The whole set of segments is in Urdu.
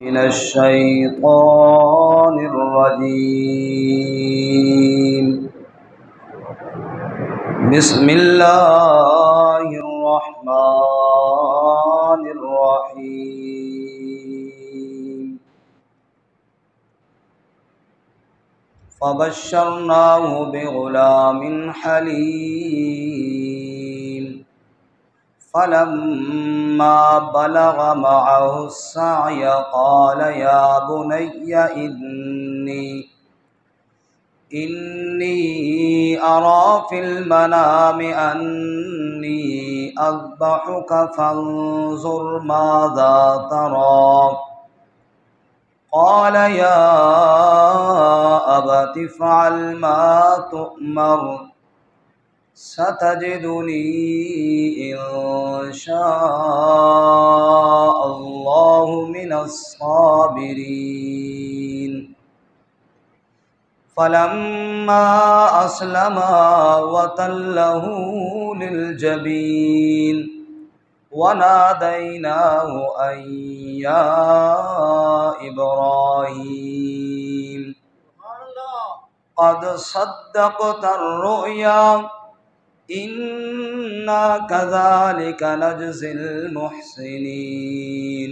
من الشيطان الرجيم. بسم الله الرحمن الرحيم. فبشرناه بغلام حليم فلما بلغ معه السعي قال يا بني إني أرى في المنام أني أذبحك فانظر ماذا ترى. قال يا أبت افعل ما تؤمر ستجدني إن شاء الله من الصابرين. فلما أسلما وتله للجبين وناديناه أن يا إبراهيم قد صدقت الرؤيا إنا كذلك نجزي المحسنين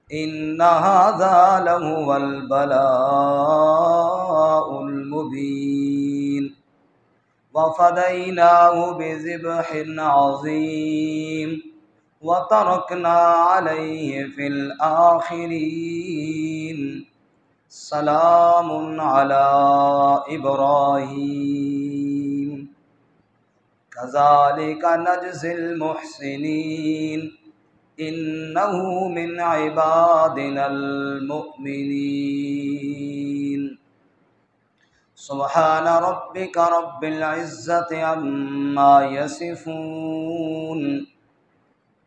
إن هذا لهو البلاء المبين. وفديناه بذبح عظيم وتركنا عليه في الآخرين. سلام على إبراهيم كذلك نجزي المحسنين إنه من عبادنا المؤمنين. سبحان ربك رب العزة عما يصفون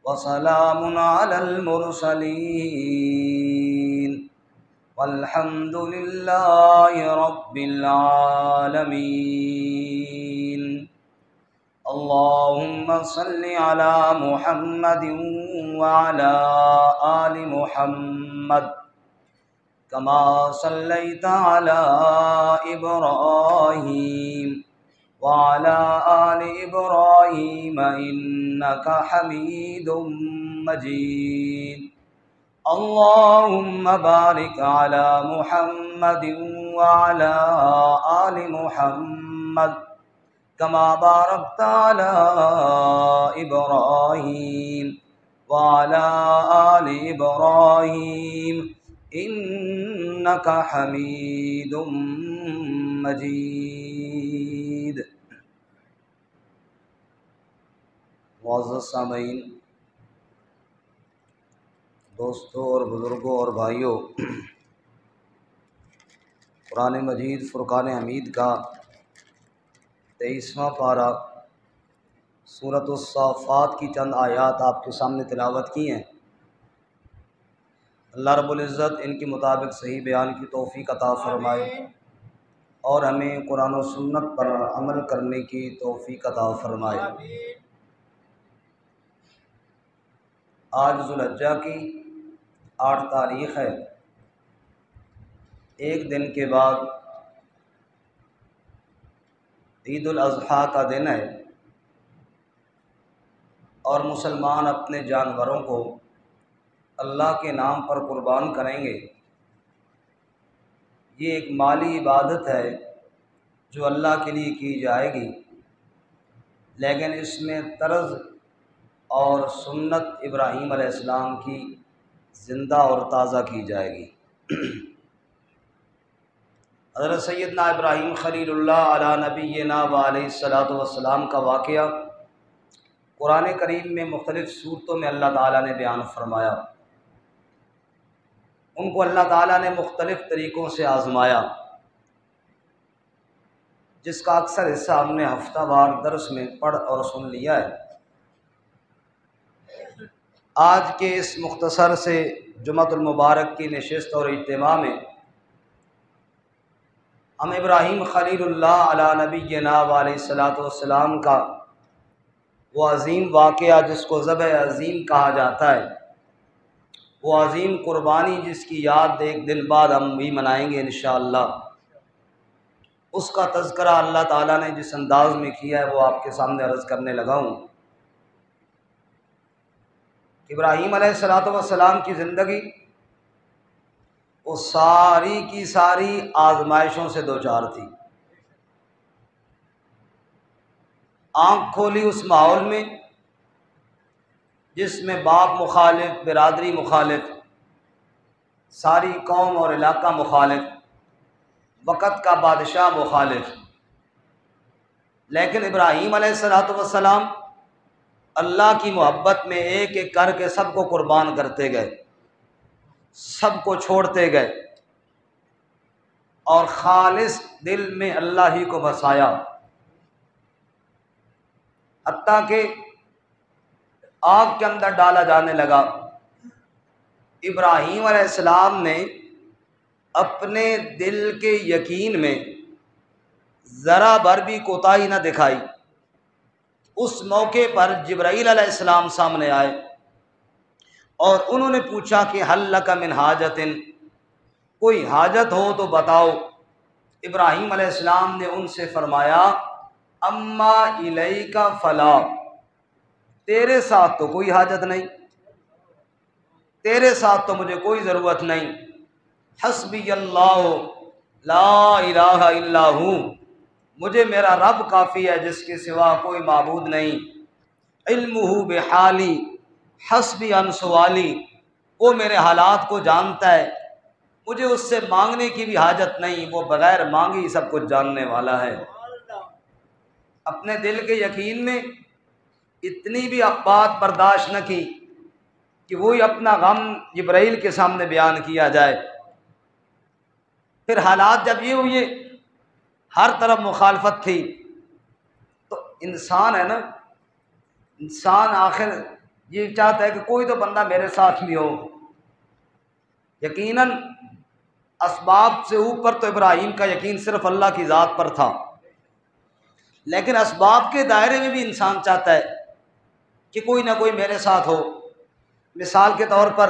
وسلام على المرسلين والحمد لله رب العالمين. اللهم صل على محمد وعلى آل محمد كما صليت على إبراهيم وعلى آل إبراهيم إنك حميد مجيد. اللهم بارك على محمد وعلى آل محمد كما باركت على إبراهيم وعلى آل إبراهيم إنك حميد مجيد. معزز سامعین، دوستوں اور بزرگوں اور بھائیوں، قرآن مجید فرقان حمید کا 23واں پارہ سورۃ الصافات کی چند آیات آپ کے سامنے تلاوت کی ہیں۔ اللہ رب العزت ان کے مطابق صحیح بیان کی توفیق عطا فرمائے اور ہمیں قرآن و سنت پر عمل کرنے کی توفیق عطا فرمائے۔ آج ذوالحجہ کی 8 تاریخ ہے، ایک دن کے بعد عید الاضحیٰ کا دن ہے، اور مسلمان اپنے جانوروں کو اللہ کے نام پر قربان کریں گے۔ یہ ایک مالی عبادت ہے جو اللہ کے لیے کی جائے گی، لیکن اس میں طرز اور سنت ابراہیم علیہ السلام کی زندہ اور تازہ کی جائے گی۔ حضرت سیدنا ابراہیم خلیل اللہ علی نبینا و علیہ الصلاۃ والسلام کا واقعہ قرآن کریم میں مختلف صورتوں میں اللہ تعالیٰ نے بیان فرمایا۔ ان کو اللہ تعالیٰ نے مختلف طریقوں سے آزمایا، جس کا اکثر حصہ ہم نے ہفتہ وار درس میں پڑھ اور سن لیا ہے۔ آج کے اس مختصر سے جمعۃ المبارک کی نشست اور اجتماع میں ہم ابراہیم خلیل اللہ علی نبینا و علیہ الصلاۃ والسلام کا وہ عظیم واقعہ جس کو ذبح عظیم کہا جاتا ہے، وہ عظیم قربانی جس کی یاد ایک دن بعد ہم بھی منائیں گے انشاءاللہ، اس کا تذکرہ اللہ تعالیٰ نے جس انداز میں کیا ہے وہ آپ کے سامنے عرض کرنے لگا ہوں۔ ابراہیم علیہ السلام کی زندگی وہ ساری کی ساری آزمائشوں سے دوچار تھی۔ آنکھ کھولی اس ماحول میں جس میں باپ مخالف، برادری مخالف، ساری قوم اور علاقہ مخالف، وقت کا بادشاہ مخالف، لیکن ابراہیم علیہ السلام اللہ کی محبت میں ایک ایک کر کے سب کو قربان کرتے گئے، سب کو چھوڑتے گئے اور خالص دل میں اللہ ہی کو بسایا، حتیٰ کہ آگ کے اندر ڈالا جانے لگا۔ ابراہیم علیہ السلام نے اپنے دل کے یقین میں ذرا بھر بھی کوتاہی نہ دکھائی۔ اس موقع پر جبرائیل علیہ السلام سامنے آئے اور انہوں نے پوچھا کہ حل لک من حاجت، کوئی حاجت ہو تو بتاؤ۔ ابراہیم علیہ السلام نے ان سے فرمایا اما الیک فلا، تیرے ساتھ تو کوئی حاجت نہیں، تیرے ساتھ تو مجھے کوئی ضرورت نہیں، حسبی اللہ لا الہ الا ہو، مجھے میرا رب کافی ہے جس کے سوا کوئی معبود نہیں، علمہ بحالی حسبی عن سوالی، وہ میرے حالات کو جانتا ہے، مجھے اس سے مانگنے کی بھی حاجت نہیں، وہ بغیر مانگے ہی سب کچھ جاننے والا ہے۔ اپنے دل کے یقین میں اتنی بھی بات برداشت نہ کی کہ وہی اپنا غم جبرائیل کے سامنے بیان کیا جائے۔ پھر حالات جب یہ ہوئے، ہر طرف مخالفت تھی، تو انسان ہے نا، انسان آخر یہ چاہتا ہے کہ کوئی تو بندہ میرے ساتھ بھی ہو۔ یقیناً اسباب سے اوپر تو ابراہیم کا یقین صرف اللہ کی ذات پر تھا، لیکن اسباب کے دائرے میں بھی انسان چاہتا ہے کہ کوئی نہ کوئی میرے ساتھ ہو۔ مثال کے طور پر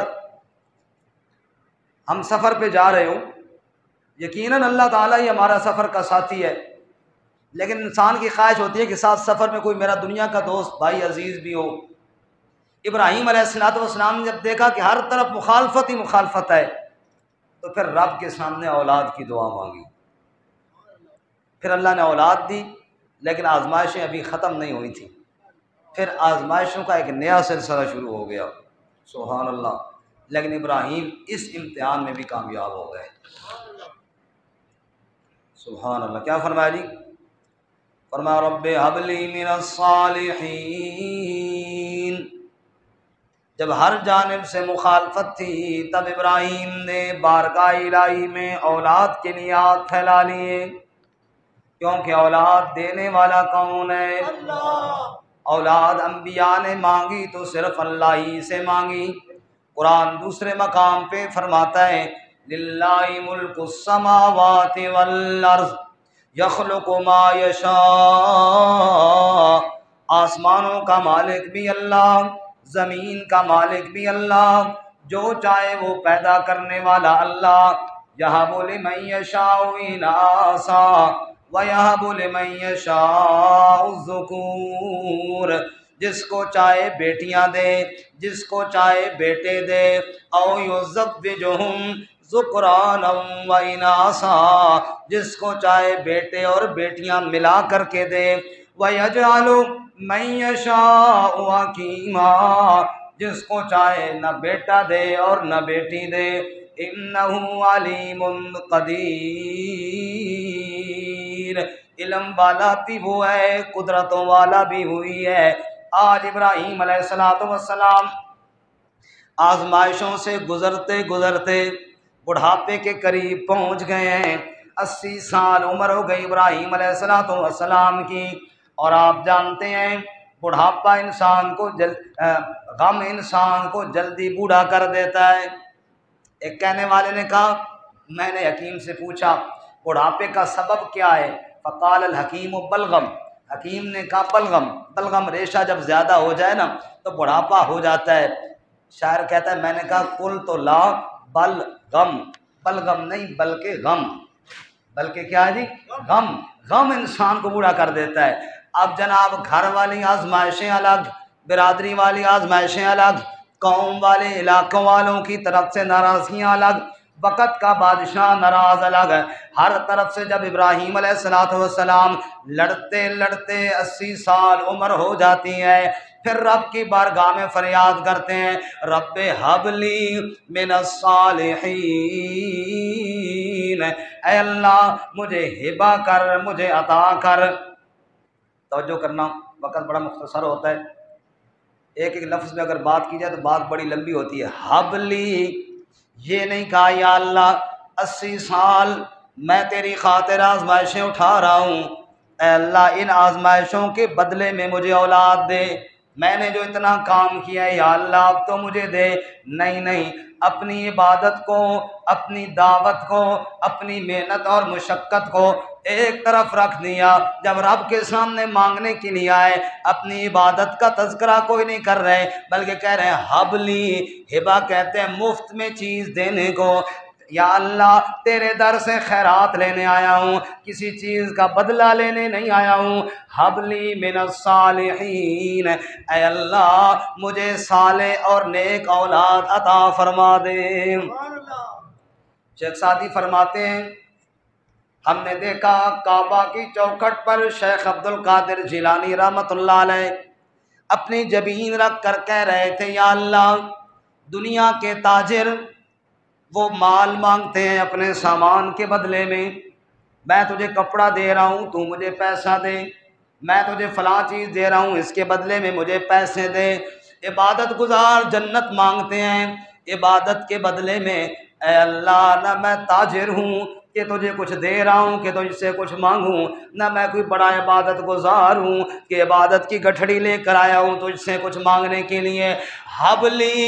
ہم سفر پہ جا رہے ہوں، یقیناً اللہ تعالیٰ ہی ہمارا سفر کا ساتھی ہے، لیکن انسان کی خواہش ہوتی ہے کہ ساتھ سفر میں کوئی میرا دنیا کا دوست بھائی عزیز بھی ہو۔ ابراہیم علیہ السلام نے جب دیکھا کہ ہر طرف مخالفت ہی مخالفت ہے، تو پھر رب کے سامنے اولاد کی دعا مانگی، پھر اللہ نے اولاد دی، لیکن آزمائشیں ابھی ختم نہیں ہوئی تھیں، پھر آزمائشوں کا ایک نیا سلسلہ شروع ہو گیا، سبحان اللہ۔ لیکن ابراہیم اس امتحان میں بھی کامیاب ہو گئے، سبحان اللہ۔ کیا فرمایا جی؟ فرمایا رب ھب لی من الصالحین۔ جب ہر جانب سے مخالفت تھی تب ابراہیم نے بارگاہ الہی میں اولاد کے لیے ہاتھ پھیلا لیے، کیونکہ اولاد دینے والا کون ہے؟ اللہ۔ اولاد انبیاء نے مانگی تو صرف اللہ ہی سے مانگی۔ قرآن دوسرے مقام پہ فرماتا ہے للہ ملک السماوات والارض یخلق ما یشاء، آسمانوں کا مالک بھی اللہ، زمین کا مالک بھی اللہ، جو چاہے وہ پیدا کرنے والا اللہ۔ یہب لمن یشاء اناثا وَيَهَبُ لِمَن يَشَاءُ الذُّكُورَ، جس کو چاہے بیٹیاں دے، جس کو چاہے بیٹے دے، او يُزَوِّجُهُمْ ذُكْرَانًا وَإِنَاثًا، جس کو چاہے بیٹے اور بیٹیاں ملا کر کے دے، وَيَجْعَلُ مَن يَشَاءُ عَقِيمًا، جس کو چاہے نہ بیٹا دے اور نہ بیٹی دے، إِنَّهُ عَلِيمٌ قدیر، علم والا بھی وہ ہے، قدرتوں والا بھی ہوئی ہے۔ آج ابراہیم علیہ السلام آزمائشوں سے گزرتے گزرتے بڑھاپے کے قریب پہنچ گئے ہیں، 80 سال عمر ہو گئی ابراہیم علیہ السلام کی، اور آپ جانتے ہیں بڑھاپا انسان کو غم انسان کو جلدی بوڑھا کر دیتا ہے۔ ایک کہنے والے نے کہا، میں نے حکیم سے پوچھا بڑھاپے کا سبب کیا ہے؟ فقال الحکیم بلغم، حکیم نے کہا بلغم ریشہ جب زیادہ ہو جائے نا تو بڑھاپا ہو جاتا ہے۔ شاعر کہتا ہے میں نے کہا کل تو لا بل غم، بل غم نہیں بلکہ غم، بلکہ کیا ہے جی غم، غم انسان کو بوڑھا کر دیتا ہے۔ اب جناب گھر والی آزمائشیں الگ، برادری والی آزمائشیں الگ، قوم والے علاقوں والوں کی طرف سے ناراضگیاں الگ، وقت کا بادشاہ ناراض الگ ہے۔ ہر طرف سے جب ابراہیم علیہ السلام لڑتے لڑتے 80 سال عمر ہو جاتی ہے، پھر رب کی بارگاہ میں فریاد کرتے ہیں رب حبلی من الصالحین، اے اللہ مجھے ہبہ کر، مجھے عطا کر۔ توجہ کرنا، وقت بڑا مختصر ہوتا ہے، ایک ایک لفظ میں اگر بات کی جائے تو بات بڑی لمبی ہوتی ہے۔ حبلی، یہ نہیں کہا یا اللہ 80 سال میں تیری خاطر آزمائشیں اٹھا رہا ہوں، اے اللہ ان آزمائشوں کے بدلے میں مجھے اولاد دے، میں نے جو اتنا کام کیا ہے یا اللہ اب تو مجھے دے۔ نہیں نہیں، اپنی عبادت کو، اپنی دعوت کو، اپنی محنت اور مشقت کو ایک طرف رکھ دیا، جب رب کے سامنے مانگنے کے لیے آئے اپنی عبادت کا تذکرہ کوئی نہیں کر رہے بلکہ کہہ رہے ہیں حبلی، ہبہ کہتے ہیں مفت میں چیز دینے کو، یا اللہ تیرے در سے خیرات لینے آیا ہوں، کسی چیز کا بدلہ لینے نہیں آیا ہوں۔ حبلی من الصالحین، اے اللہ مجھے صالح اور نیک اولاد عطا فرما دے۔ شیخ سعدی فرماتے ہیں ہم نے دیکھا کعبہ کی چوکھٹ پر شیخ عبد القادر جیلانی رحمۃ اللہ علیہ اپنی جبین رکھ کر کہہ رہے تھے یا اللہ دنیا کے تاجر وہ مال مانگتے ہیں اپنے سامان کے بدلے میں تجھے کپڑا دے رہا ہوں تو مجھے پیسہ دے، میں تجھے فلاں چیز دے رہا ہوں اس کے بدلے میں مجھے پیسے دے۔ عبادت گزار جنت مانگتے ہیں عبادت کے بدلے میں، اے اللہ نہ میں تاجر ہوں کہ تجھے کچھ دے رہا ہوں کہ تجھ سے کچھ مانگوں، نہ میں کوئی بڑا عبادت گزار ہوں کہ عبادت کی گٹھڑی لے کر آیا ہوں تجھ سے کچھ مانگنے کے لیے۔ حبلی،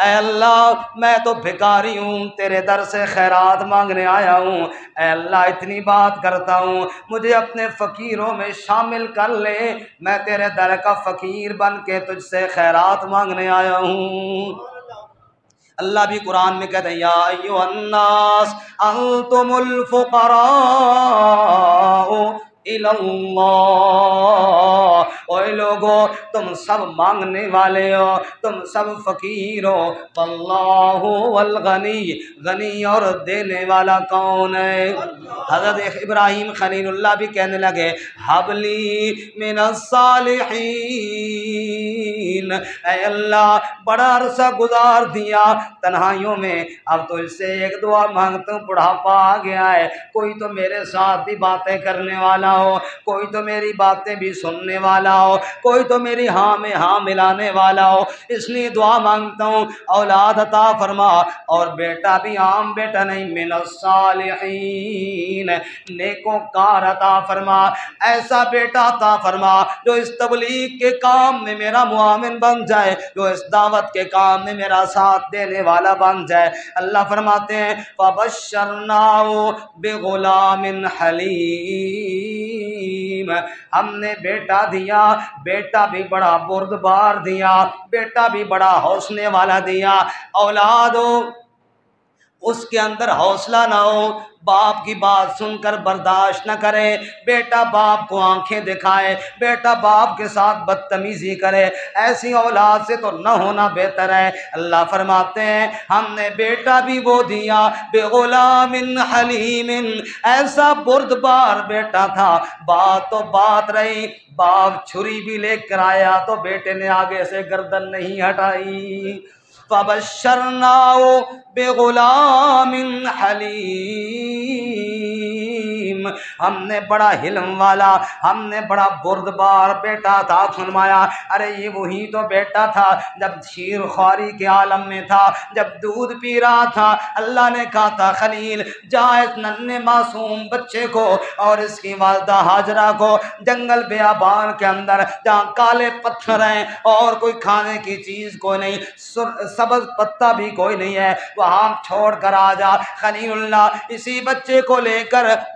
اے اللہ میں تو بھکاری ہوں، تیرے در سے خیرات مانگنے آیا ہوں، اے اللہ اتنی بات کرتا ہوں مجھے اپنے فقیروں میں شامل کر لے، میں تیرے در کا فقیر بن کے تجھ سے خیرات مانگنے آیا ہوں۔ اللہ بھی قرآن میں کہتے ہیں یا ایھا الناس انتم الفقراء الی اللہ، اے لوگو تم سب مانگنے والے ہو، تم سب فقیر ہو، واللہ الغنی، غنی اور دینے والا کون ہے؟ حضرت ابراہیم خلیل اللہ بھی کہنے لگے حبلی من الصالحین، اے اللہ بڑا عرصہ گزار دیا تنہائیوں میں، اب تو اس سے ایک دعا مانگتا ہوں، بڑھاپا آ گیا ہے، کوئی تو میرے ساتھ بھی باتیں کرنے والا ہو، کوئی تو میری باتیں بھی سننے والا ہو، کوئی تو میری ہاں میں ہاں ملانے والا ہو، اس لیے دعا مانگتا ہوں اولاد عطا فرما، اور بیٹا بھی عام بیٹا نہیں، من الصالحین، نیکوں کار عطا فرما، ایسا بیٹا عطا فرما جو اس تبلیغ کے کام میں میرا معاون بن جائے، جو اس دعوت کے کام میں میرا ساتھ دینے والا بن جائے۔ اللہ فرماتے ہیں فَبَشَّرْنَاهُ بِغُلَامٍ حَلِيمٍ، ہم نے بیٹا دیا، بیٹا بھی بڑا بردبار دیا، بیٹا بھی بڑا حوصلے والا دیا۔ اولاد ہو اس کے اندر حوصلہ نہ ہو، باپ کی بات سن کر برداشت نہ کرے، بیٹا باپ کو آنکھیں دکھائے، بیٹا باپ کے ساتھ بدتمیزی کرے، ایسی اولاد سے تو نہ ہونا بہتر ہے۔ اللہ فرماتے ہیں ہم نے بیٹا بھی وہ دیا بغلام حلیم، ایسا بردبار بیٹا تھا، بات تو بات رہی، باپ چھری بھی لے کر آیا تو بیٹے نے آگے سے گردن نہیں ہٹائی۔ فَبَشَّرْنَاهُ بِغُلَامٍ حَلِيمٍ، ہم نے بڑا حلم والا، ہم نے بڑا بردبار بیٹا عطا فرمایا۔ ارے یہ وہی تو بیٹا تھا جب شیر خواری کے عالم میں تھا، جب دودھ پی رہا تھا، اللہ نے کہا تھا خلیل جا اس ننھے معصوم بچے کو اور اس کی والدہ ہاجرہ کو جنگل بیابان کے اندر جہاں کالے پتھر ہیں اور کوئی کھانے کی چیز کوئی نہیں، سبز پتا بھی کوئی نہیں ہے، وہاں چھوڑ کر آ جا۔ خلیل اللہ اسی بچے کو لے کر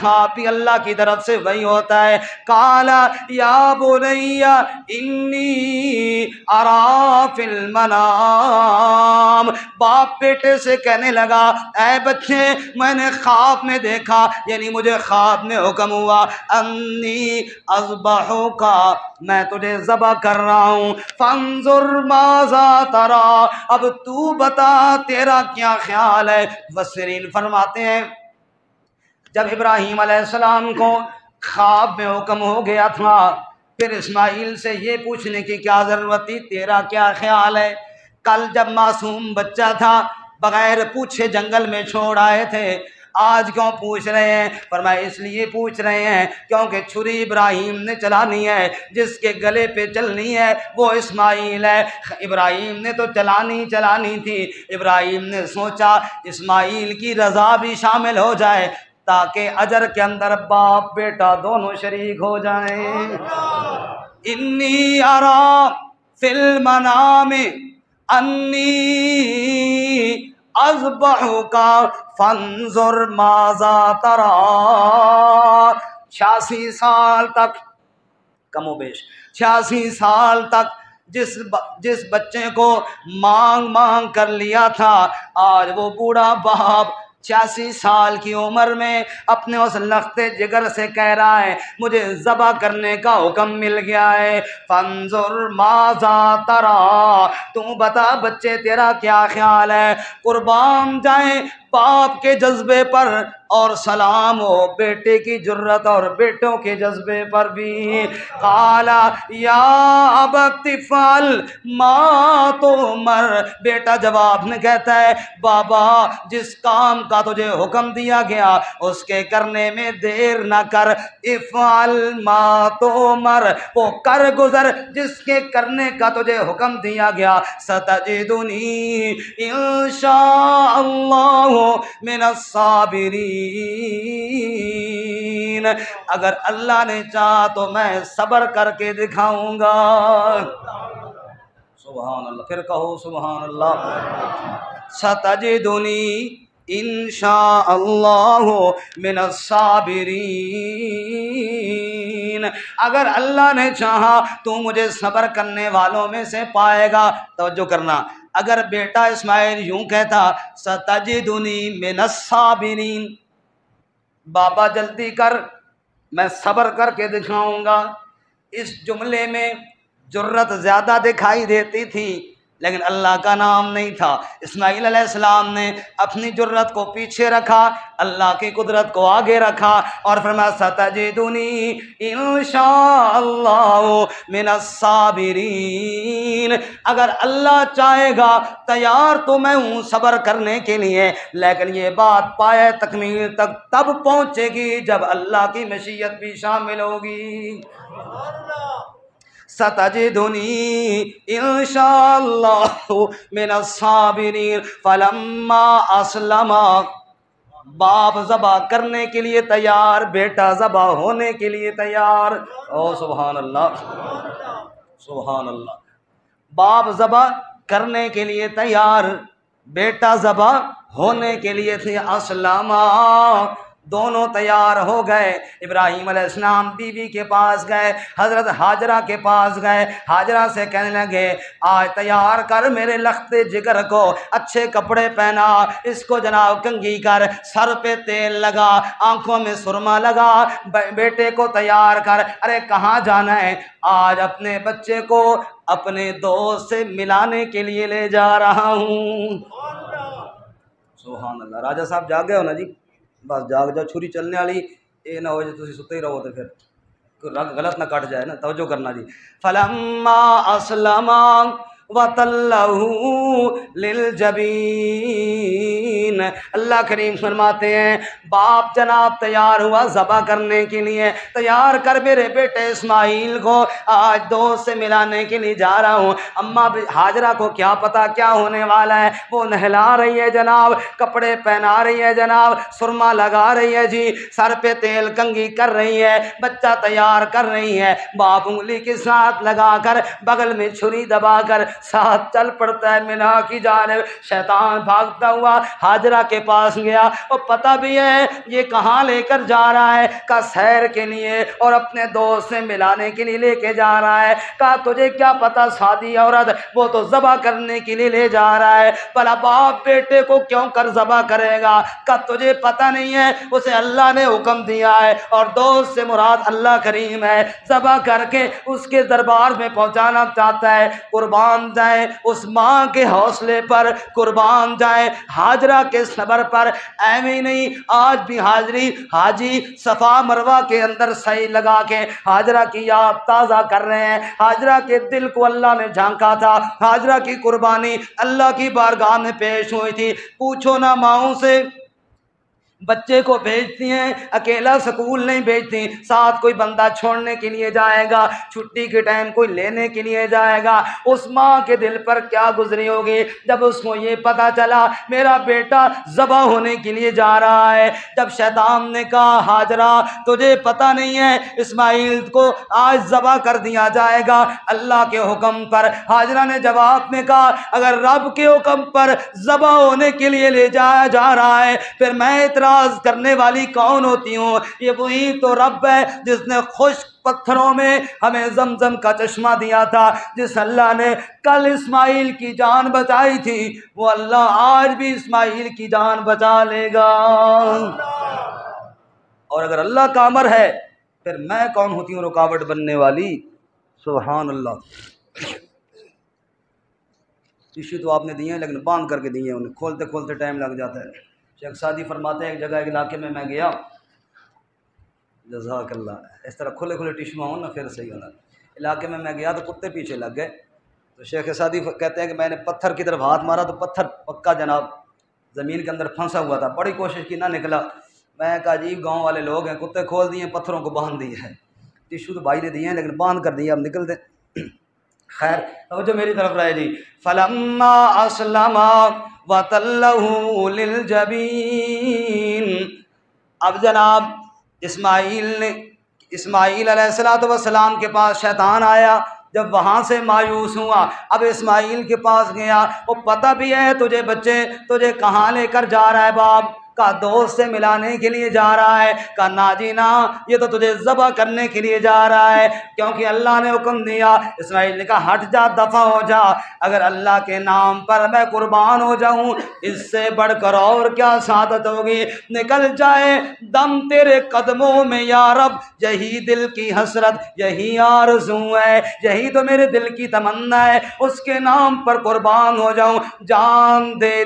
خواب بھی اللہ کی طرف سے وہی ہوتا ہے. قالا یا بنی انی ارا فی المنام. باپ بیٹے سے کہنے لگا اے بچے میں نے خواب میں دیکھا، یعنی مجھے خواب میں حکم ہوا انی اذبحک، میں تجھے ذبح کر رہا ہوں. فانظر ماذا ترى، اب تو بتا تیرا کیا خیال ہے. مفسرین فرماتے ہیں جب ابراہیم علیہ السلام کو خواب میں حکم ہو گیا تھا، پھر اسماعیل سے یہ پوچھنے کی کیا ضرورت تھی تیرا کیا خیال ہے. کل جب معصوم بچہ تھا بغیر پوچھے جنگل میں چھوڑ آئے تھے، آج کیوں پوچھ رہے ہیں؟ فرمایا اس لیے پوچھ رہے ہیں کیونکہ چھری ابراہیم نے چلانی ہے، جس کے گلے پہ چلنی ہے وہ اسماعیل ہے. ابراہیم نے تو چلانی تھی. ابراہیم نے سوچا اسماعیل کی رضا بھی شامل ہو جائے تاکہ اجر کے اندر باپ بیٹا دونوں شریک ہو جائیں. انی ارا فی المنام انی اذبحک فانظر ماذا تری. 86 سال تک، کم و بیش 86 سال تک جس بچے کو مانگ کر لیا تھا، آج وہ بوڑھا باپ 86 سال کی عمر میں اپنے اس لختے جگر سے کہہ رہا ہے مجھے ذبح کرنے کا حکم مل گیا ہے. فانظر ماذا تری، تو بتا بچے تیرا کیا خیال ہے. قربان جائیں باپ کے جذبے پر اور سلام ہو بیٹے کی جرت اور بیٹوں کے جذبے پر بھی. قالا یا ابت افعل ما تؤمر، بیٹا جواب میں کہتا ہے بابا جس کام کا تجھے حکم دیا گیا اس کے کرنے میں دیر نہ کر. افعل ما تؤمر، وہ کر گزر جس کے کرنے کا تجھے حکم دیا گیا. ستجدنی انشاء اللہ من الصابرین، اگر اللہ نے چاہا تو میں صبر کر کے دکھاؤں گا. سبحان اللہ، پھر کہو سبحان اللہ. ستجدنی انشاء اللہ من الصابرین، اگر اللہ نے چاہا تو مجھے صبر کرنے والوں میں سے پائے گا. توجہ کرنا، اگر بیٹا اسماعیل یوں کہتا ستجدنی من الصابرین، بابا جلدی کر میں صبر کر کے دکھاؤں گا، اس جملے میں جرت زیادہ دکھائی دیتی تھی لیکن اللہ کا نام نہیں تھا. اسماعیل علیہ السلام نے اپنی جرت کو پیچھے رکھا، اللہ کی قدرت کو آگے رکھا اور فرمایا ستجدنی انشاء اللہ من الصابرین، اگر اللہ چاہے گا تیار تو میں ہوں صبر کرنے کے لیے، لیکن یہ بات پائے تکمیل تک تب پہنچے گی جب اللہ کی مشیت بھی شامل ہوگی. ستجدنی انشاء اللہ من الصابرین. فلما اسلم، باپ ذبح کرنے کے لیے تیار، بیٹا ذبح ہونے کے لیے تیار. او سبحان اللہ، سبحان اللہ. باپ ذبح کرنے کے لیے تیار، بیٹا ذبح ہونے کے لیے تھے. اسلم، دونوں تیار ہو گئے. ابراہیم علیہ السلام بیوی کے پاس گئے، حضرت ہاجرہ کے پاس گئے. ہاجرہ سے کہنے لگے آج تیار کر میرے لختے جگر کو، اچھے کپڑے پہنا، اس کو جناب کنگھی کر، سر پہ تیل لگا، آنکھوں میں سرما لگا، بیٹے کو تیار کر. ارے کہاں جانا ہے؟ آج اپنے بچے کو اپنے دوست سے ملانے کے لیے لے جا رہا ہوں. سبحان اللہ. راجہ صاحب جاگ گئے ہو نا جی؟ بس جاگ جاؤ، چھری چلنے والی یہ نہ ہو جائے تھی ستے ہی رہو تو پھر غلط نہ کٹ جائے نا. توجہ کرنا جی. فلما اسلم وَتَلَّهُ لِلْجَبِينِ، اللہ کریم فرماتے ہیں باپ جناب تیار ہوا ذبح کرنے کے لیے. تیار کر میرے بیٹے اسماعیل کو، آج دوست سے ملانے کے لیے جا رہا ہوں. اماں ہاجرہ کو کیا پتا کیا ہونے والا ہے، وہ نہلا رہی ہے جناب، کپڑے پہنا رہی ہے جناب، سرما لگا رہی ہے جی، سر پہ تیل کنگھی کر رہی ہے، بچہ تیار کر رہی ہے. باپ انگلی کے ساتھ لگا کر بغل میں چھری دبا کر ساتھ چل پڑتا ہے مینا کی جانب۔ شیطان بھاگتا ہوا ہاجرہ کے پاس گیا، اور پتہ بھی ہے یہ کہاں لے کر جا رہا ہے، کہا سیر کے لیے اور اپنے دوست سے ملانے کے لیے لے کے جا رہا ہے۔ کہا تجھے کیا پتا سادی عورت، وہ تو ذبح کرنے کے لیے لے جا رہا ہے، بھلا باپ بیٹے کو کیوں کر ذبح کرے گا؟ کہا تجھے پتہ نہیں ہے اسے اللہ نے حکم دیا ہے، اور دوست سے مراد اللہ کریم ہے، ذبح کر کے اس کے دربار میں پہنچانا چاہتا ہے۔ قربان جائیں اس ماں کے حوصلے پر، قربان جائیں ہاجرہ کے صبر پر۔ ایویں نہیں، آج بھی حاجی صفا مروہ کے اندر سعی لگا کے ہاجرہ کی یاد تازہ کر رہے ہیں۔ ہاجرہ کے دل کو اللہ نے جھانکا تھا، ہاجرہ کی قربانی اللہ کی بارگاہ میں پیش ہوئی تھی۔ پوچھو نہ ماؤں سے، بچے کو بھیجتی ہیں اکیلا سکول نہیں بھیجتی، ساتھ کوئی بندہ چھوڑنے کے لیے جائے گا، چھٹی کے ٹائم کوئی لینے کے لیے جائے گا۔ اس ماں کے دل پر کیا گزری ہوگی جب اس کو یہ پتا چلا میرا بیٹا ذبح ہونے کے لیے جا رہا ہے۔ جب شیطان نے کہا ہاجرہ تجھے پتہ نہیں ہے اسماعیل کو آج ذبح کر دیا جائے گا اللہ کے حکم پر، ہاجرہ نے جواب میں کہا اگر رب کے حکم پر ذبح ہونے کے لیے لے جایا جا رہا ہے پھر میں اعتراض کرنے والی کون ہوتی ہوں؟ یہ وہی تو رب ہے جس نے خشک پتھروں میں ہمیں زمزم کا چشمہ دیا تھا، جس اللہ نے کل اسماعیل کی جان بچائی تھی وہ اللہ آج بھی اسماعیل کی جان بچا لے گا۔ اور اگر اللہ کا امر ہے پھر میں کون ہوتی ہوں رکاوٹ بننے والی؟ سبحان اللہ۔ ٹیشو تو آپ نے دیے ہیں لیکن باندھ کر کے دیے ہیں، انہیں کھولتے کھولتے ٹائم لگ جاتا ہے۔ شیخ سعدی فرماتے ہیں ایک جگہ ایک علاقے میں گیا، جزاک اللہ، اس طرح کھلے کھلے ٹیشو ہوں نا پھر صحیح ہونا۔ علاقے میں گیا تو کتے پیچھے لگ گئے، تو شیخ سعدی کہتے ہیں کہ میں نے پتھر کی طرف ہاتھ مارا تو پتھر پکا جناب زمین کے اندر پھنسا ہوا تھا، بڑی کوشش کی نہ نکلا۔ میں کہا عجیب گاؤں والے لوگ ہیں، کتے کھول دیے پتھروں کو باندھ دیے ہیں، ٹیشو تو بھائی نے دیے ہیں لیکن باندھ کر دیے، اب نکل دیں۔ خیر توجہ میری طرف رہے جی۔ فلما اسلم وتلہ للجبین، اب جناب اسماعیل علیہ السلام کے پاس شیطان آیا، جب وہاں سے مایوس ہوا اب اسماعیل کے پاس گیا، وہ پتہ بھی ہے تجھے بچے تجھے کہاں لے کر جا رہا ہے باپ؟ کا دوست سے ملانے کے لیے جا رہا ہے۔ کہا نا جی نا، یہ تو تجھے ذبح کرنے کے لیے جا رہا ہے کیونکہ اللہ نے حکم دیا۔ اسماعیل نے کہا ہٹ جا، دفع ہو جا، اگر اللہ کے نام پر میں قربان ہو جاؤں اس سے بڑھ کر اور کیا سعادت ہوگی، نکل جائے دم تیرے قدموں میں یا رب، یہی دل کی حسرت، یہی آرزو ہے، یہی تو میرے دل کی تمنا ہے، اس کے نام پر قربان ہو جاؤں۔ جان دے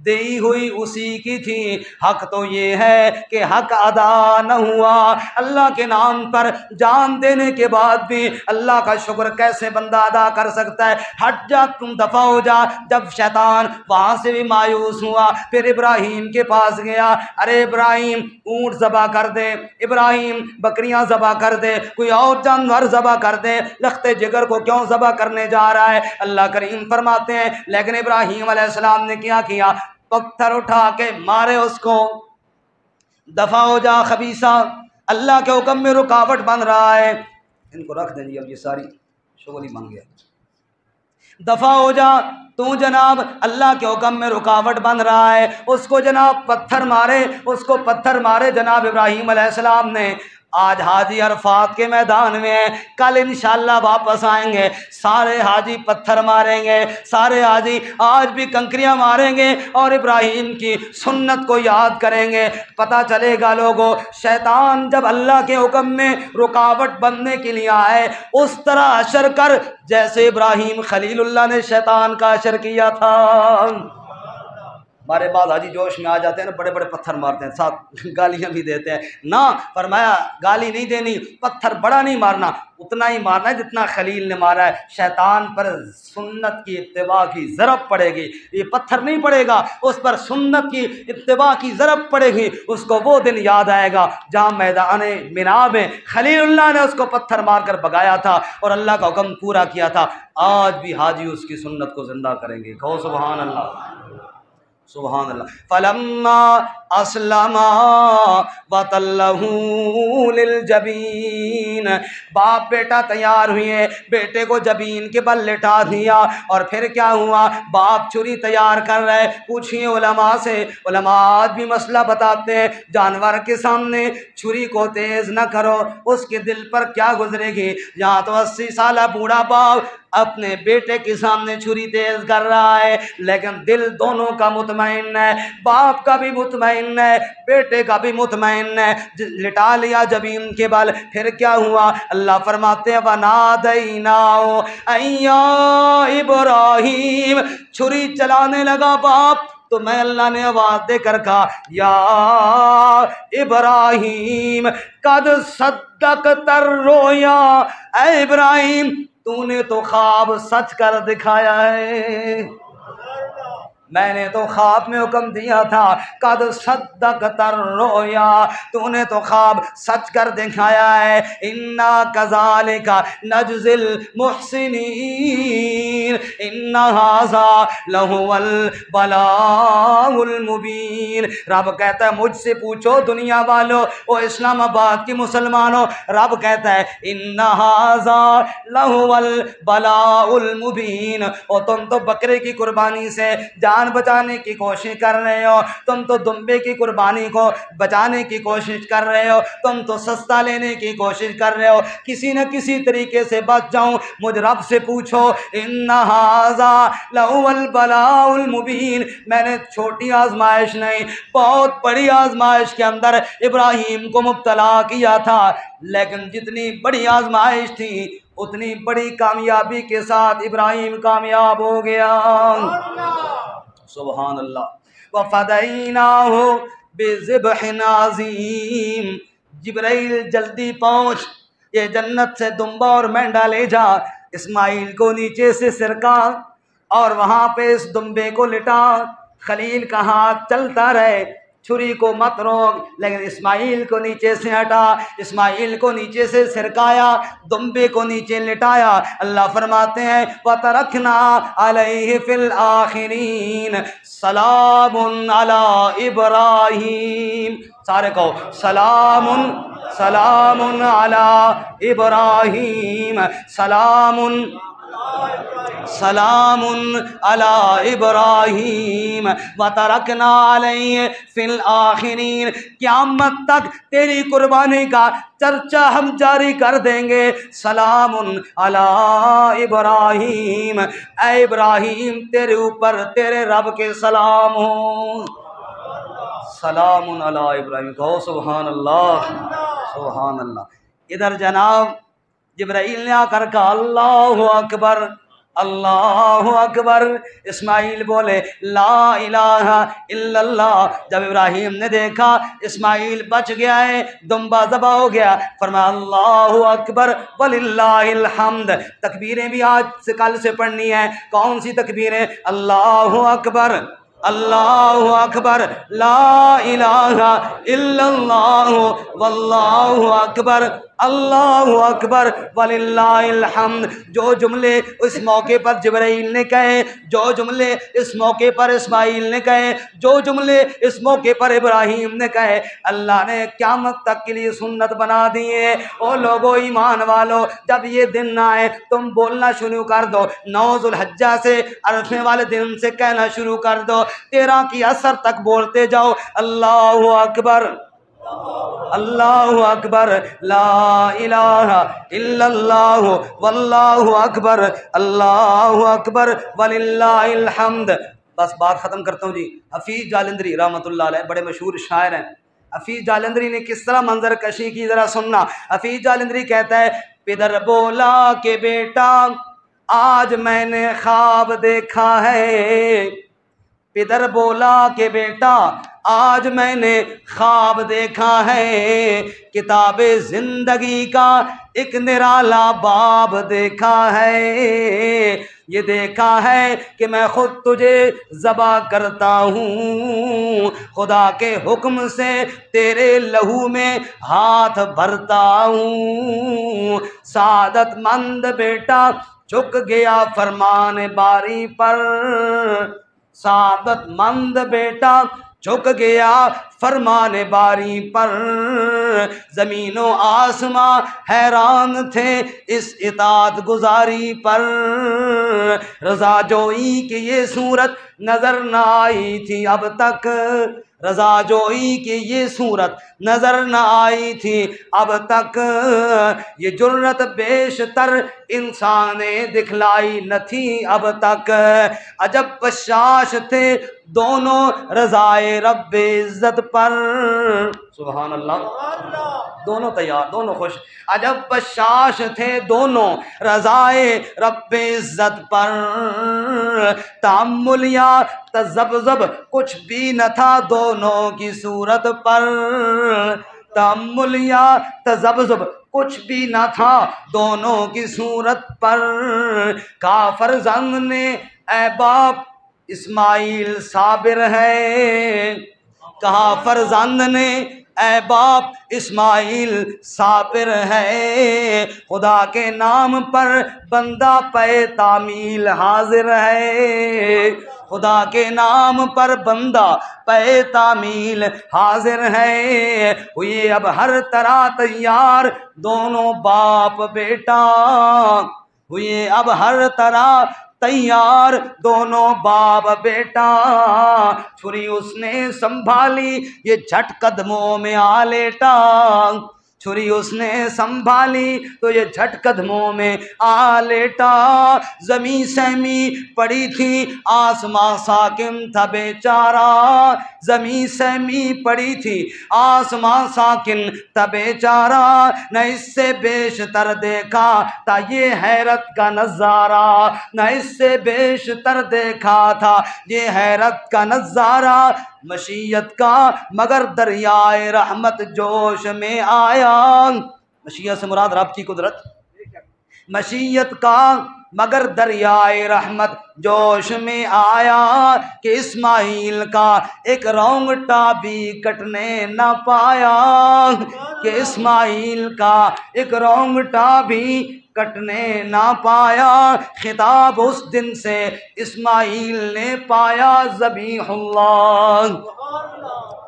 دی ہوئی اسی کی تھی، حق تو یہ ہے کہ حق ادا نہ ہوا۔ اللہ کے نام پر جان دینے کے بعد بھی اللہ کا شکر کیسے بندہ ادا کر سکتا ہے؟ ہٹ جا، تم دفع ہو جا۔ جب شیطان وہاں سے بھی مایوس ہوا پھر ابراہیم کے پاس گیا، ارے ابراہیم اونٹ ذبح کر دے، ابراہیم بکریاں ذبح کر دے، کوئی اور جانور ذبح کر دے، لخت جگر کو کیوں ذبح کرنے جا رہا ہے؟ اللہ کریم فرماتے ہیں لیکن ابراہیم علیہ السلام نے کیا کیا؟ پتھر اٹھا کے مارے اس کو، دفع ہو جا خبیثہ، اللہ کے حکم میں رکاوٹ بن رہا ہے۔ ان کو رکھ دیں جی، اب یہ ساری شغل ہی بن گیا۔ دفع ہو جا، تو جناب اللہ کے حکم میں رکاوٹ بن رہا ہے۔ اس کو جناب پتھر مارے جناب ابراہیم علیہ السلام نے۔ آج حاجی عرفات کے میدان میں ہیں، کل انشاءاللہ واپس آئیں گے، سارے حاجی پتھر ماریں گے، سارے حاجی آج بھی کنکریاں ماریں گے اور ابراہیم کی سنت کو یاد کریں گے۔ پتہ چلے گا لوگوں، شیطان جب اللہ کے حکم میں رکاوٹ بننے کے لیے آئے اس طرح اشر کر جیسے ابراہیم خلیل اللہ نے شیطان کا اشر کیا تھا۔ ہمارے بعض حاجی جوش میں آ جاتے ہیں نا، بڑے بڑے پتھر مارتے ہیں، ساتھ گالیاں بھی دیتے ہیں۔ نہ، فرمایا گالی نہیں دینی، پتھر بڑا نہیں مارنا، اتنا ہی مارنا ہے جتنا خلیل نے مارا ہے۔ شیطان پر سنت کی اتباع کی ضرب پڑے گی، یہ پتھر نہیں پڑے گا، اس پر سنت کی اتباع کی ضرب پڑے گی۔ اس کو وہ دن یاد آئے گا جہاں میدان مینا میں خلیل اللہ نے اس کو پتھر مار کر بگایا تھا اور اللہ کا حکم پورا کیا تھا۔ آج بھی حاجی اس کی سنت کو زندہ کریں گے، کہو سبحان اللہ، سبحان اللہ۔ فلما اسلما وتلہ للجبین، باپ بیٹا تیار ہوئے، بیٹے کو جبین کے بل لٹا دیا، اور پھر کیا ہوا؟ باپ چھری تیار کر رہے۔ پوچھئے علماء سے، علماء آج بھی مسئلہ بتاتے ہیں، جانور کے سامنے چھری کو تیز نہ کرو، اس کے دل پر کیا گزرے گی؟ یہاں تو 80 سالہ بوڑھا باپ اپنے بیٹے کے سامنے چھری تیز کر رہا ہے، لیکن دل دونوں کا مطمئن ہے، باپ کا بھی مطمئن ہے، بیٹے کا بھی مطمئن ہے۔ لٹا لیا جبین کے بل، پھر کیا ہوا؟ اللہ فرماتے ہیں وَنَادَيْنَاهُ أَن يَا إِبْرَاهِيمُ، چھری چلانے لگا باپ تو میں اللہ نے آواز دے کر کہا یا ابراہیم قد صدقت الرؤیا، اے ابراہیم تو نے تو خواب سچ کر دکھایا ہے، میں نے تو خواب میں حکم دیا تھا قد صدقت الرؤیا، تو نے تو خواب سچ کر دکھایا ہے، انا کذالک نجزی المحسنین ان ھذا لہو البلاء المبین۔ رب کہتا ہے مجھ سے پوچھو دنیا والو، او اسلام آباد کے مسلمانوں، رب کہتا ہے ان ھذا لہو البلاء المبین، اور تم تو بکرے کی قربانی سے جان بچانے کی کوشش کر رہے ہو، تم تو دمبے کی قربانی کو بچانے کی کوشش کر رہے ہو، تم تو سستا لینے کی کوشش کر رہے ہو، کسی نہ کسی طریقے سے بچ جاؤں، مجھ رب سے پوچھو ان ھذا لہو البلاء المبین۔ میں نے چھوٹی آزمائش نہیں، بہت بڑی آزمائش کے اندر ابراہیم کو مبتلا کیا تھا، لیکن جتنی بڑی آزمائش تھی اتنی بڑی کامیابی کے ساتھ ابراہیم کامیاب ہو گیا۔ سبحان اللہ۔ وَفَدَيْنَاهُ بِذِبْحٍ عَظِيمٍ، جبرائیل جلدی پہنچ، یہ جنت سے دمبا اور مینڈا لے جا، اسماعیل کو نیچے سے سرکا اور وہاں پہ اس دمبے کو لٹا، خلیل کا ہاتھ چلتا رہے، چھری کو مت روک، لیکن اسماعیل کو نیچے سے ہٹا، اسماعیل کو نیچے سے سرکایا، دمبے کو نیچے لٹایا۔ اللہ فرماتے ہیں وَتَرَكْنَا عَلَيْهِ فِي الْآخِرِينَ سلام علی ابراہیم، سارے کہو سلام سلام علی ابراہیم، سلام سلام علی ابراہیم وترکنا علیہ فی الآخرین، قیامت تک تیری قربانی کا چرچا ہم جاری کر دیں گے۔ سلام علی ابراہیم، اے ابراہیم تیرے اوپر تیرے رب کے سلام ہوں، سلام علی ابراہیم، کہو سبحان اللہ سبحان اللہ۔ ادھر جناب جبرائیل نے آ کر کہا اللہ اکبر اللہ اکبر، اسماعیل بولے لا الہ الا اللہ۔ جب ابراہیم نے دیکھا اسماعیل بچ گیا ہے، دمبا ذبح ہو گیا، فرمایا اللہ اکبر وللہ الحمد۔ تکبیریں بھی آج سے کل سے پڑھنی ہیں، کون سی تکبیریں؟ اللہ اکبر اللہ اکبر لا الہ الا اللہ واللہ اکبر اللہ اکبر وللہ الحمد۔ جو جملے اس موقع پر جبرائیل نے کہے، جو جملے اس موقع پر اسماعیل نے کہے، جو جملے اس موقع پر ابراہیم نے کہے، اللہ نے قیامت تک کے لیے سنت بنا دی ہے۔ او لوگو ایمان والو، جب یہ دن آئے تم بولنا شروع کر دو، 9 ذوالحجہ سے عرفے والے دن سے کہنا شروع کر دو، 13 کی عصر تک بولتے جاؤ اللہ اکبر اللہ اکبر لا الہ الا اللہ واللہ اکبر اللہ اکبر وللہ الحمد۔ بس بات ختم کرتا ہوں جی۔ حفیظ جالندری رحمۃ اللہ علیہ بڑے مشہور شاعر ہیں، حفیظ جالندری نے کس طرح منظر کشی کی ذرا سننا۔ حفیظ جالندری کہتا ہے پدر بولا کہ بیٹا آج میں نے خواب دیکھا ہے، پدر بولا کہ بیٹا آج میں نے خواب دیکھا ہے، کتاب زندگی کا ایک نرالا باب دیکھا ہے، یہ دیکھا ہے کہ میں خود تجھے ذبح کرتا ہوں، خدا کے حکم سے تیرے لہو میں ہاتھ بھرتا ہوں، سعادت مند بیٹا جھک گیا فرمان باری پر، سعادت مند بیٹا جھک گیا فرمان باری پر، زمین و آسماں حیران تھے اس اطاعت گزاری پر، رضا جوئی کی یہ صورت نظر نہ آئی تھی اب تک، رضا جوئی کی یہ صورت نظر نہ آئی تھی اب تک، یہ جرت بیشتر انسان نے دکھلائی نہ تھی اب تک، عجب بشاش تھے دونوں رضائے رب عزت پر، سبحان اللہ، دونوں تیار، دونوں خوش، عجب بشاش تھے دونوں رضائے رب عزت پر، تأمل یا تذبذب کچھ بھی نہ تھا دونوں کی صورت پر، تأمل یا تذبذب کچھ بھی نہ تھا دونوں کی صورت پر، کہا فرزند نے اے باپ اسماعیل صابر ہے، کہا فرزند نے اے باپ اسماعیل صابر ہے، خدا کے نام پر بندہ پے تعمیل حاضر ہے، خدا کے نام پر بندہ پے تعمیل حاضر ہے، ہوئے اب ہر طرح تیار دونوں باپ بیٹا، ہوئے اب ہر طرح تیار دونوں باپ بیٹا، چھری اس نے سنبھالی یہ جھٹ قدموں میں آ لیٹا، چھری اس نے سنبھالی تو یہ جھٹ قدموں میں آ لیٹا، زمیں سہمی پڑی تھی آسماں ساکن تھا بیچارہ، زمیں سہمی پڑی تھی آسماں ساکن تھا بیچارہ، نہ اس سے بیشتر دیکھا تھا یہ حیرت کا نظارہ، نہ اس سے بیشتر دیکھا تھا یہ حیرت کا نظارہ، مشیت کا مگر دریائے رحمت جوش میں آیا، مشیت سے مراد رب کی قدرت، مشیت کا مگر دریائے رحمت جوش میں آیا، کہ اسماعیل کا ایک رونگٹا بھی کٹنے نہ پایا، کہ اسماعیل کا ایک رونگٹا بھی کٹنے نہ پایا، خطاب اس دن سے اسماعیل نے پایا ذبیح اللہ،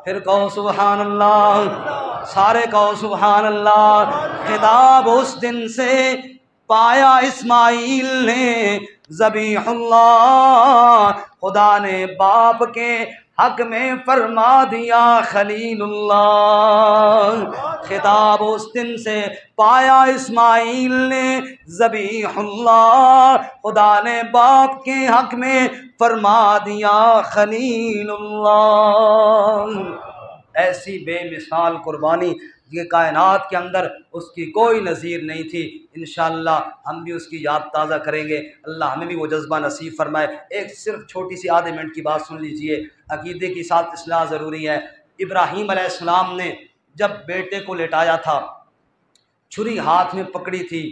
پھر کہو سبحان اللہ، سارے کہو سبحان اللہ، خطاب اس دن سے پایا اسماعیل نے ذبیح اللہ، خدا نے باپ کے حق میں فرما دیا خلیل اللہ، خطاب اس دن سے پایا اسماعیل نے ذبیح اللہ، خدا نے باپ کے حق میں فرما دیا خلیل اللہ، ایسی بے مثال قربانی یہ کائنات کے اندر اس کی کوئی نظیر نہیں تھی، انشاءاللہ ہم بھی اس کی یاد تازہ کریں گے، اللہ ہمیں بھی وہ جذبہ نصیب فرمائے۔ ایک صرف چھوٹی سی آدھے منٹ کی بات سن لیجئے، عقیدے کی ساتھ اصلاح ضروری ہے۔ ابراہیم علیہ السلام نے جب بیٹے کو لٹایا تھا، چھری ہاتھ میں پکڑی تھی،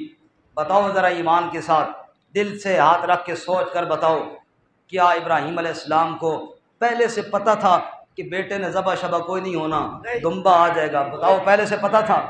بتاؤ ذرا ایمان کے ساتھ، دل سے ہاتھ رکھ کے سوچ کر بتاؤ، کیا ابراہیم علیہ السلام کو پہلے سے پتہ تھا کہ بیٹے نے ذبح شبہ کوئی نہیں ہونا، دمبا آ جائے گا؟ بتاؤ، پہلے سے پتہ تھا؟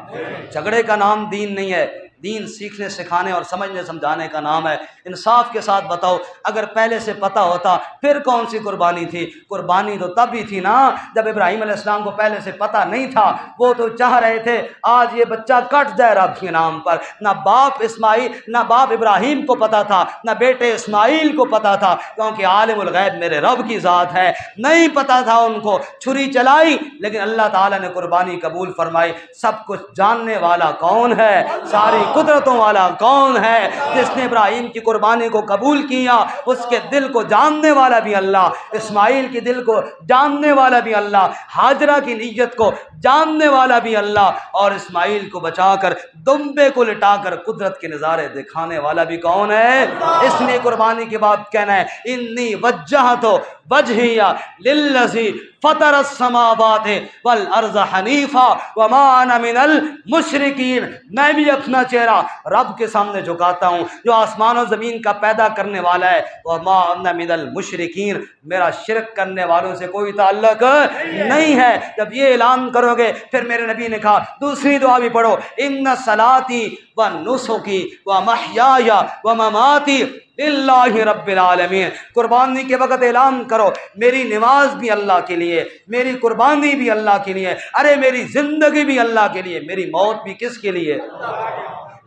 جھگڑے کا نام دین نہیں ہے، دین سیکھنے سکھانے اور سمجھنے سمجھانے کا نام ہے۔ انصاف کے ساتھ بتاؤ، اگر پہلے سے پتہ ہوتا پھر کون سی قربانی تھی؟ قربانی تو تب ہی تھی نا جب ابراہیم علیہ السلام کو پہلے سے پتہ نہیں تھا، وہ تو چاہ رہے تھے آج یہ بچہ کٹ جائے رب کے نام پر۔ نہ باپ اسماعیل، نہ باپ ابراہیم کو پتہ تھا، نہ بیٹے اسماعیل کو پتہ تھا، کیونکہ عالم الغیب میرے رب کی ذات ہے، نہیں پتہ تھا ان کو۔ چھری چلائی لیکن اللہ تعالیٰ نے قربانی قبول فرمائی۔ سب کچھ جاننے والا کون ہے؟ ساری قدرتوں والا کون ہے؟ جس نے ابراہیم کی قربانی کو قبول کیا اس کے دل کو جاننے والا بھی اللہ، اسماعیل کے دل کو جاننے والا بھی اللہ، ہاجرہ کی نیت کو جاننے والا بھی اللہ، اور اسماعیل کو بچا کر دمبے کو لٹا کر قدرت کے نظارے دکھانے والا بھی کون ہے؟ اس لیے قربانی کے بعد کہنا ہے انی وجہت وجہی للذی فطر السماوات والارض حنیفا وما انا من المشرکین، میں بھی اپنا چہرہ رب کے سامنے جھکاتا ہوں جو آسمان و زمین کا پیدا کرنے والا ہے، وما انا من المشرکین، میرا شرک کرنے والوں سے کوئی تعلق نہیں ہے۔ جب یہ اعلان کرو گے پھر میرے نبی نے کہا دوسری دعا بھی پڑھو، ان صلاتی و نسکی و محیای و مماتی للہ رب العالمین۔ قربانی کے وقت اعلان کرو میری نماز بھی اللہ کے لیے، میری قربانی بھی اللہ کے لیے، ارے میری زندگی بھی اللہ کے لیے، میری موت بھی کس کے لیے؟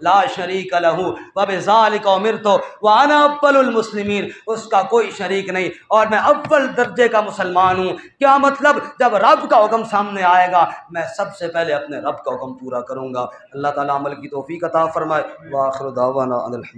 لا شریک لہ وبذالک امرت وانا اول المسلمین، اس کا کوئی شریک نہیں اور میں اول درجے کا مسلمان ہوں۔ کیا مطلب؟ جب رب کا حکم سامنے آئے گا میں سب سے پہلے اپنے رب کا حکم پورا کروں گا۔ اللہ تعالیٰ عمل کی توفیق عطا فرمائے۔ وآخر دعوانا ان الحمد